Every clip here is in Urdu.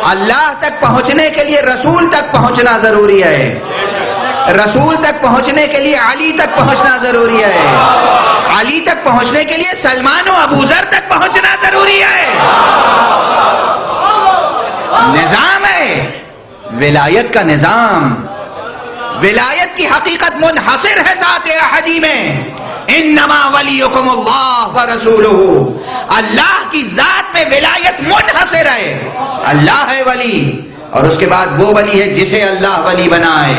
اللہ تک پہنچنے کے لیے رسول تک پہنچنا ضروری ہے، رسول تک پہنچنے کے لیے علی تک پہنچنا ضروری ہے، علی تک پہنچنے کے لیے سلمان و ابو ذر تک پہنچنا ضروری ہے۔ نظام ہے ولایت کا نظام، ولایت کی حقیقت منحصر ہے ذات احدی میں، انما ولیکم اللہ ورسولہ، اللہ کی ذات میں ولایت منحصر ہے، اللہ ہے ولی، اور اس کے بعد وہ ولی ہے جسے اللہ ولی بنائے۔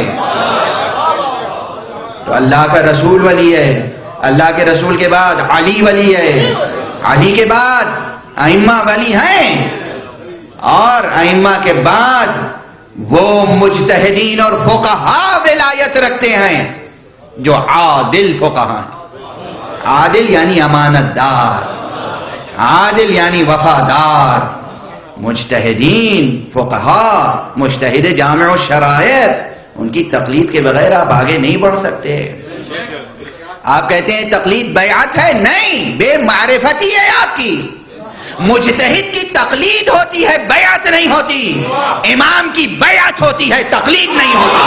تو اللہ کا رسول ولی ہے، اللہ کے رسول کے بعد علی ولی ہے، علی کے بعد ائمہ ولی ہیں، اور ائمہ کے بعد وہ مجتہدین اور فقہاء ولایت رکھتے ہیں جو عادل فقہاء ہیں۔ عادل یعنی امانت دار، عادل یعنی وفادار، مجتہدین فقہاء، مجتہد جامع الشرائع، ان کی تقلید کے بغیر آپ آگے نہیں بڑھ سکتے۔ آپ کہتے ہیں تقلید بیعت ہے، نہیں، بے معرفتی ہے آپ کی۔ مجتہد کی تقلید ہوتی ہے، بیعت نہیں ہوتی۔ امام کی بیعت ہوتی ہے، تقلید نہیں ہوتی۔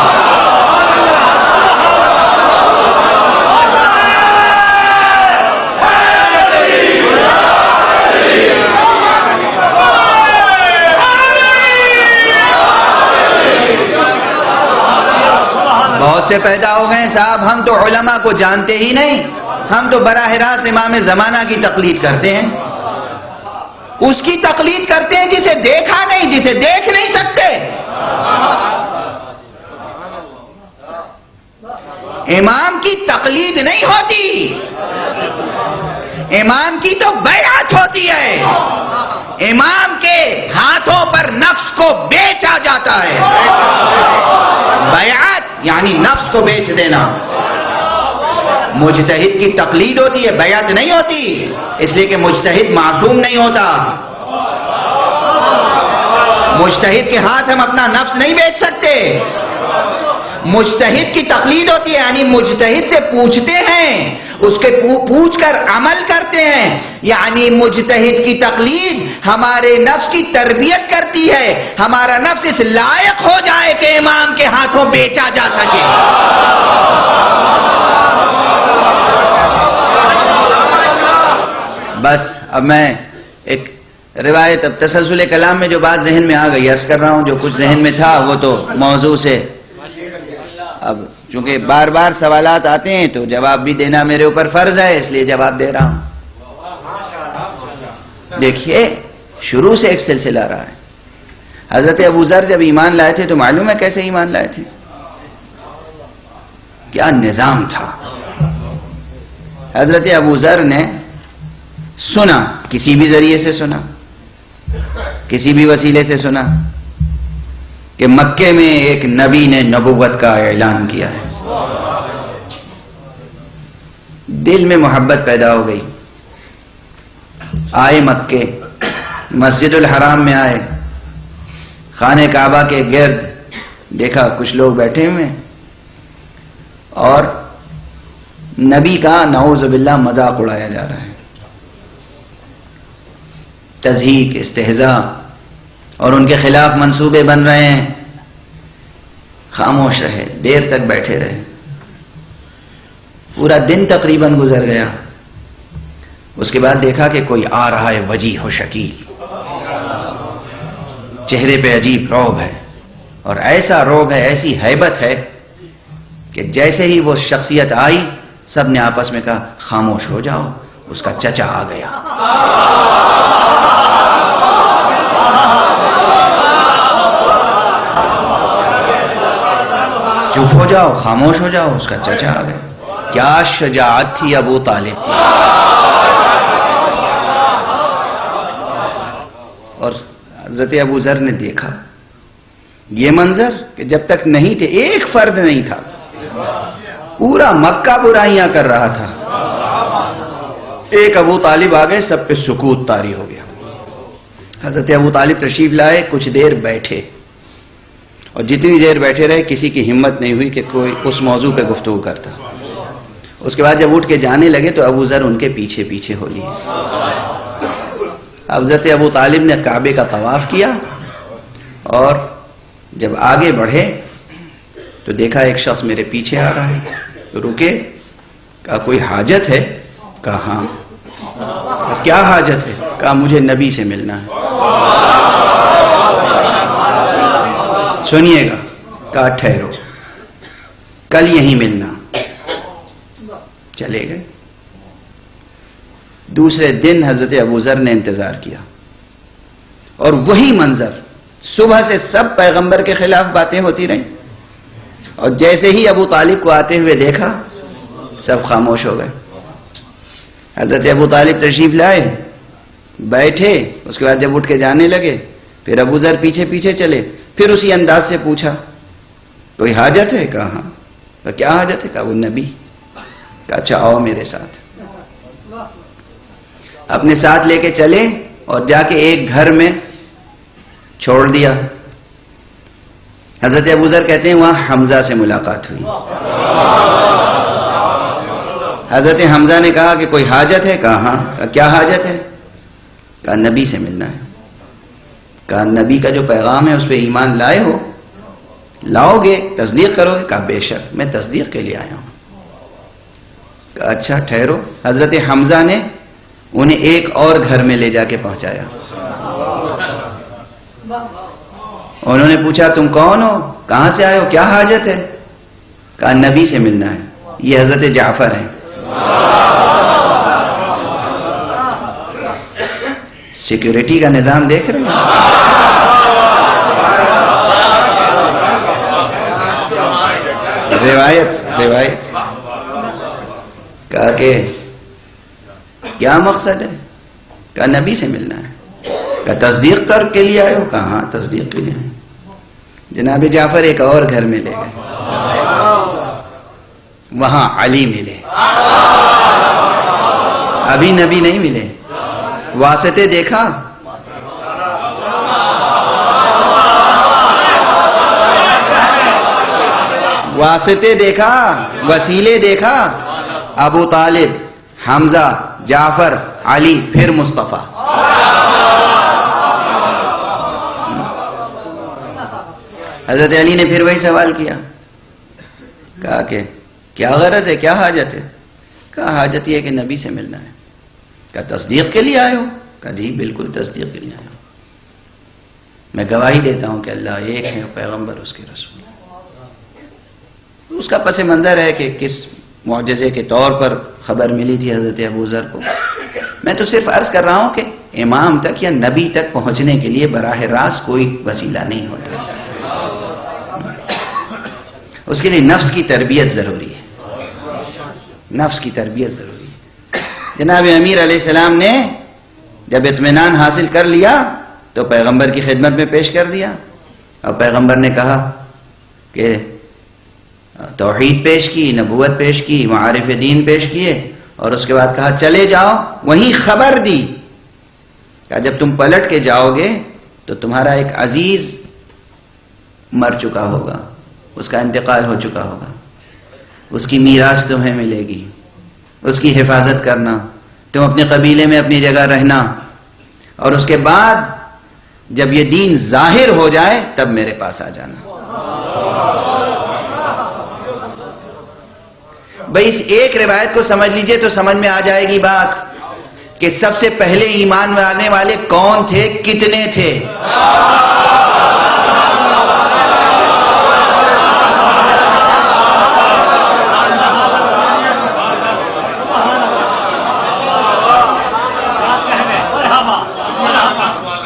بہت سے پیدا ہو گئے صاحب، ہم تو علماء کو جانتے ہی نہیں، ہم تو براہ راست امام زمانہ کی تقلید کرتے ہیں، اس کی تقلید کرتے ہیں جسے دیکھا نہیں، جسے دیکھ نہیں سکتے۔ امام کی تقلید نہیں ہوتی، امام کی تو بیعت ہوتی ہے۔ امام کے ہاتھوں پر نفس کو بیچا جاتا ہے، بیعت یعنی نفس کو بیچ دینا۔ مجتہد کی تقلید ہوتی ہے، بیعت نہیں ہوتی، اس لیے کہ مجتہد معصوم نہیں ہوتا۔ مجتہد کے ہاتھ ہم اپنا نفس نہیں بیچ سکتے۔ مجتہد کی تقلید ہوتی ہے، یعنی مجتہد سے پوچھتے ہیں، اس کے پوچھ کر عمل کرتے ہیں، یعنی مجتہد کی تقلید ہمارے نفس کی تربیت کرتی ہے، ہمارا نفس اس لائق ہو جائے کہ امام کے ہاتھوں بیچا جا سکے۔ بس اب میں ایک روایت، اب تسلسل کلام میں جو بات ذہن میں آ گئی عرض کر رہا ہوں، جو کچھ ذہن میں تھا وہ تو موضوع سے، اب چونکہ بار بار سوالات آتے ہیں تو جواب بھی دینا میرے اوپر فرض ہے، اس لیے جواب دے رہا ہوں۔ دیکھیے شروع سے ایک سلسلہ رہا ہے۔ حضرت ابو ذر جب ایمان لائے تھے تو معلوم ہے کیسے ایمان لائے تھے، کیا نظام تھا۔ حضرت ابو ذر نے سنا، کسی بھی ذریعے سے سنا، کسی بھی وسیلے سے سنا کہ مکے میں ایک نبی نے نبوت کا اعلان کیا ہے۔ دل میں محبت پیدا ہو گئی، آئے مکے، مسجد الحرام میں آئے، خانہ کعبہ کے گرد دیکھا کچھ لوگ بیٹھے ہوئے اور نبی کا نعوذ باللہ مذاق اڑایا جا رہا ہے، تضحیک، استہزاء، اور ان کے خلاف منصوبے بن رہے ہیں۔ خاموش رہے، دیر تک بیٹھے رہے، پورا دن تقریباً گزر گیا۔ اس کے بعد دیکھا کہ کوئی آ رہا ہے وجیح و شکیل، چہرے پہ عجیب رعب ہے، اور ایسا رعب ہے، ایسی ہیبت ہے کہ جیسے ہی وہ شخصیت آئی سب نے آپس میں کہا خاموش ہو جاؤ، اس کا چچا آ گیا۔ چپ ہو جاؤ، خاموش ہو جاؤ، اس کا چچا آ گیا۔ کیا شجاعت تھی ابو طالب کی۔ اور حضرت ابو ذر نے دیکھا یہ منظر کہ جب تک نہیں تھے، ایک فرد نہیں تھا، پورا مکہ برائیاں کر رہا تھا، ایک ابو طالب آ گئے، سب پہ سکوت طاری ہو گیا۔ حضرت ابو طالب تشریف لائے، کچھ دیر بیٹھے، اور جتنی دیر بیٹھے رہے کسی کی ہمت نہیں ہوئی کہ کوئی اس موضوع پہ گفتگو کرتا۔ اس کے بعد جب اٹھ کے جانے لگے تو ابو ذر ان کے پیچھے پیچھے ہو لیے۔ حضرت ابو طالب نے کعبے کا طواف کیا اور جب آگے بڑھے تو دیکھا ایک شخص میرے پیچھے آ رہا ہے، تو رکے، کہا کوئی حاجت ہے؟ کہا ہاں۔ کیا حاجت ہے؟ کہا مجھے نبی سے ملنا ہے۔ سنیے گا، کہا ٹھہرو، کل یہیں ملنا۔ چلے گئے۔ دوسرے دن حضرت ابوذر نے انتظار کیا، اور وہی منظر، صبح سے سب پیغمبر کے خلاف باتیں ہوتی رہیں، اور جیسے ہی ابو طالب کو آتے ہوئے دیکھا سب خاموش ہو گئے۔ حضرت ابو طالب تشریف لائے، بیٹھے، اس کے بعد جب اٹھ کے جانے لگے پھر ابوذر پیچھے پیچھے چلے، پھر اسی انداز سے پوچھا کوئی حاجت ہے؟ کہا ہاں۔ کہا کیا حاجت ہے؟ کہا وہ نبی۔ کہا اچھا آؤ میرے ساتھ۔ اپنے ساتھ لے کے چلے اور جا کے ایک گھر میں چھوڑ دیا۔ حضرت ابوذر کہتے ہیں وہاں حمزہ سے ملاقات ہوئی۔ حضرت حمزہ نے کہا کہ کوئی حاجت ہے؟ کہا ہاں۔ کہا کیا حاجت ہے؟ کہا نبی سے ملنا ہے۔ کہا نبی کا جو پیغام ہے اس پہ ایمان لائے ہو؟ لاؤ گے؟ تصدیق کرو گے؟ کہا بے شک میں تصدیق کے لیے آیا ہوں۔ کہا اچھا ٹھہرو۔ حضرت حمزہ نے انہیں ایک اور گھر میں لے جا کے پہنچایا۔ انہوں نے پوچھا تم کون ہو؟ کہاں سے آئے ہو؟ کیا حاجت ہے؟ کہا نبی سے ملنا ہے، یہ حضرت جعفر ہیں۔ سیکیورٹی کا نظام دیکھ رہے ہیں؟ روایت کہا کہ کیا مقصد ہے؟ کہا نبی سے ملنا ہے۔ کہا تصدیق کر کے لیے آئے ہو؟ کہا ہاں تصدیق کے لیے آئے۔ جناب جعفر ایک اور گھر میں لے گئے، وہاں علی ملے۔ ابھی نبی نہیں ملے، واسطے دیکھا، واسطے دیکھا، وسیلے دیکھا، ابو طالب، حمزہ، جعفر، علی، پھر مصطفیٰ۔ حضرت علی نے پھر وہی سوال کیا، کہا کہ کیا غرض ہے، کیا حاجت ہے؟ کہا حاجت یہ ہے کہ نبی سے ملنا ہے۔ کہا تصدیق کے لیے آئے ہو؟ کہا جی بالکل تصدیق کے لیے آئے ہو، میں گواہی دیتا ہوں کہ اللہ ایک ہے، پیغمبر اس کے رسول۔ اس کا پس منظر ہے کہ کس معجزے کے طور پر خبر ملی تھی حضرت ابوذر کو۔ میں تو صرف عرض کر رہا ہوں کہ امام تک یا نبی تک پہنچنے کے لیے براہ راست کوئی وسیلہ نہیں ہوتا، اس کے لیے نفس کی تربیت ضروری ہے، نفس کی تربیت ضروری ہے۔ جناب امیر علیہ السلام نے جب اطمینان حاصل کر لیا تو پیغمبر کی خدمت میں پیش کر دیا، اور پیغمبر نے کہا کہ توحید پیش کی، نبوت پیش کی، معارف دین پیش کیے، اور اس کے بعد کہا چلے جاؤ، وہیں خبر دی، کہا جب تم پلٹ کے جاؤ گے تو تمہارا ایک عزیز مر چکا ہوگا، اس کا انتقال ہو چکا ہوگا، اس کی میراث تمہیں ملے گی، اس کی حفاظت کرنا، تم اپنے قبیلے میں اپنی جگہ رہنا، اور اس کے بعد جب یہ دین ظاہر ہو جائے تب میرے پاس آ جانا۔ بھئی اس ایک روایت کو سمجھ لیجئے تو سمجھ میں آ جائے گی بات کہ سب سے پہلے ایمان میں آنے والے کون تھے، کتنے تھے۔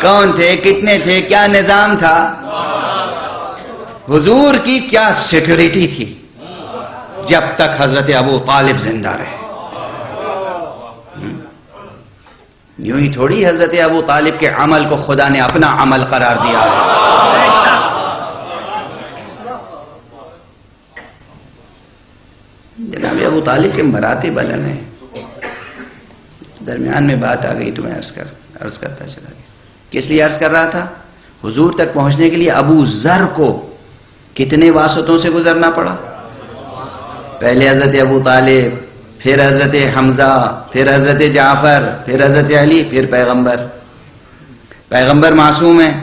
کون تھے، کتنے تھے، کیا نظام تھا، حضور کی کیا سیکیورٹی تھی جب تک حضرت ابو طالب زندہ رہے۔ یوں ہی تھوڑی حضرت ابو طالب کے عمل کو خدا نے اپنا عمل قرار دیا ہے۔ جناب ابو طالب کے مراتب الگ ہیں۔ درمیان میں بات آ گئی تو میں عرض کرتا چلا گیا۔ کس لیے عرض کر رہا تھا؟ حضور تک پہنچنے کے لیے ابو ذر کو کتنے واسطوں سے گزرنا پڑا؟ پہلے حضرت ابو طالب، پھر حضرت حمزہ، پھر حضرت جعفر، پھر حضرت علی، پھر پیغمبر معصوم ہیں۔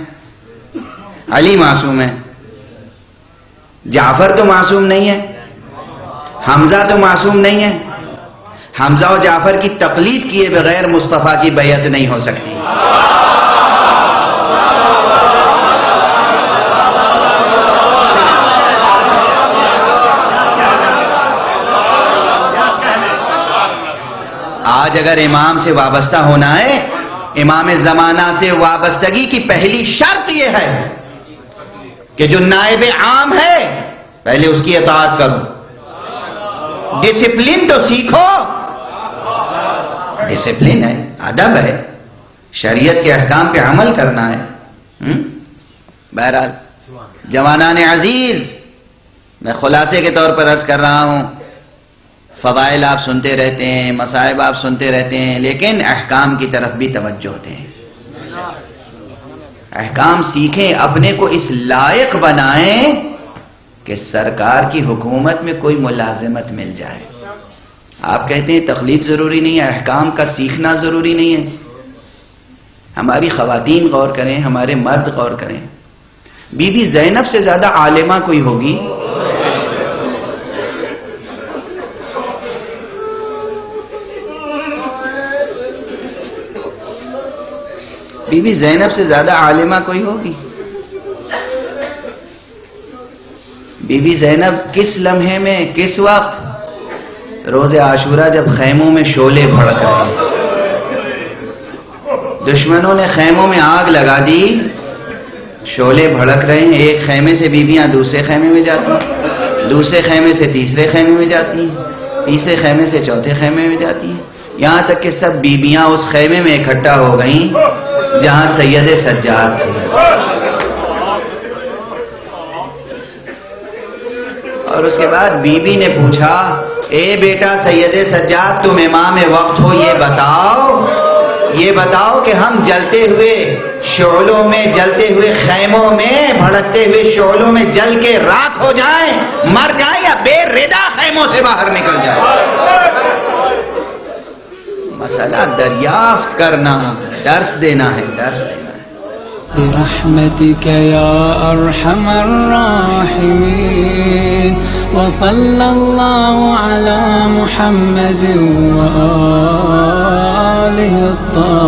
علی معصوم ہے، جعفر تو معصوم نہیں ہے، حمزہ تو معصوم نہیں ہے. حمزہ و جعفر کی تقلید کیے بغیر مصطفیٰ کی بیعت نہیں ہو سکتی. آج اگر امام سے وابستہ ہونا ہے، امام زمانہ سے وابستگی کی پہلی شرط یہ ہے کہ جو نائب عام ہے پہلے اس کی اطاعت کرو. ڈسپلن تو سیکھو، ڈسپلن ہے، ادب ہے، شریعت کے احکام پہ عمل کرنا ہے. بہرحال جوانان عزیز، میں خلاصے کے طور پر عرض کر رہا ہوں، فضائل آپ سنتے رہتے ہیں، مصائب آپ سنتے رہتے ہیں، لیکن احکام کی طرف بھی توجہ دیں. احکام سیکھیں، اپنے کو اس لائق بنائیں کہ سرکار کی حکومت میں کوئی ملازمت مل جائے. آپ کہتے ہیں تقلید ضروری نہیں ہے، احکام کا سیکھنا ضروری نہیں ہے. ہماری خواتین غور کریں، ہمارے مرد غور کریں. بی بی زینب سے زیادہ عالمہ کوئی ہوگی؟ بی بی زینب سے زیادہ عالمہ کوئی ہوگی؟ بی بی زینب کس لمحے میں، کس وقت؟ روز عاشورہ جب خیموں میں شعلے بھڑک رہے ہیں، دشمنوں نے خیموں میں آگ لگا دی، شعلے بھڑک رہے ہیں. ایک خیمے سے بیویاں دوسرے خیمے میں جاتی ہیں، دوسرے خیمے سے تیسرے خیمے میں جاتی ہیں، تیسرے خیمے سے چوتھے خیمے میں جاتی ہیں، یہاں تک کہ سب بیویاں اس خیمے میں اکٹھا ہو گئیں جہاں سید سجاد تھے. اور اس کے بعد بی بی نے پوچھا، اے بیٹا سید سجاد تم امام وقت ہو، یہ بتاؤ کہ ہم جلتے ہوئے شعلوں میں، جلتے ہوئے خیموں میں، بھڑکتے ہوئے شعلوں میں جل کے راکھ ہو جائیں، مر جائیں، یا بے ردا خیموں سے باہر نکل جائیں؟ مسئلہ دریافت کرنا، درس دینا ہے، درس دینا ہے. برحمتك يا أرحم الراحمين وصلى الله على محمد وآله الطاهرين.